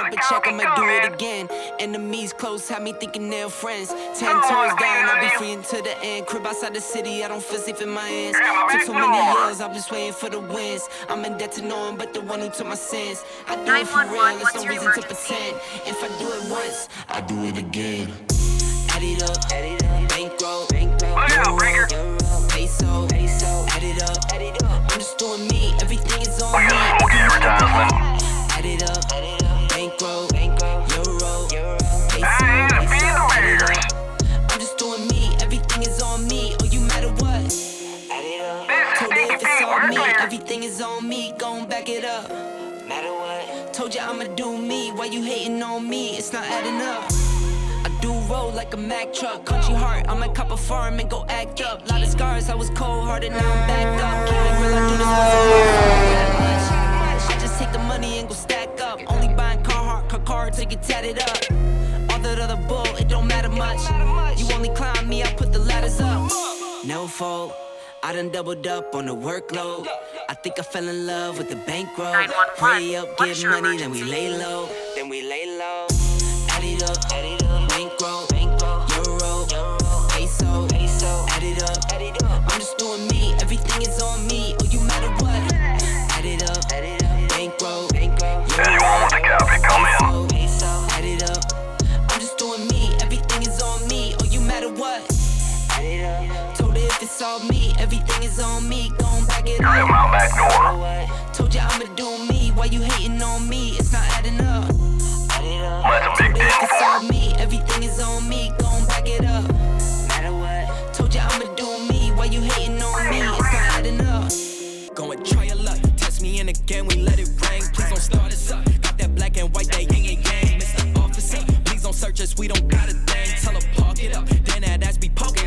up a check, I'ma do it again. Enemies close, have me thinking they're friends. 10 toes down, I'll be free until the end. Crib outside the city, I don't feel safe in my hands. Took so many years, I'm just waiting for the wins. I'm in debt to no one but the one who took my sins. I do it for real, there's no reason to pretend. If I do it once, I do it again. Add it up, bankroll, euro, peso, add it up. I'm just doing me, everything is on me. Add it up, bankroll, euro, peso, add it up. I'm just doing me, everything is on me. Oh, you matter what? Add it up. Told you if it's on me, everything is on me. Gon' back it up. Matter what? Told you I'ma do me. Why you hating on me? It's not adding up. I do roll like a Mack truck. Country heart, I might cop a farm and go act up. Lot of scars, I was cold-hearted, now I'm backed up. Keep it real, I do this once a month. I just take the money and go stack up. Only buying car till you tatted up. All that other bull, it don't matter much. You only climb me, I put the ladders up. No fault, I done doubled up on the workload. I think I fell in love with the bankroll. Pray up, get money, then we lay low. Add it up, bankroll, euro, peso, add it up. I'm just doing me, everything is on me. Oh, you matter what? Add it up, bankroll, euro, peso, add it up. I'm just doing me, everything is on me. Oh, you matter what? Add it up. Told her if it's all me, everything is on me. Gon' back it up. Told you I'ma do me, why you hating on me? It's not adding up. Told her if it's all me, everything is on me. Gon' back it up. Matter what? Told you I'ma do me, why you hating on me? It's not adding up. Go and try your luck, test me in again, we let it rain. Please don't start us up. Got that black and white, that yin and yang. Mr. Officer, please don't search us, we don't got a thing. Tell her park it up, then that ass be poking.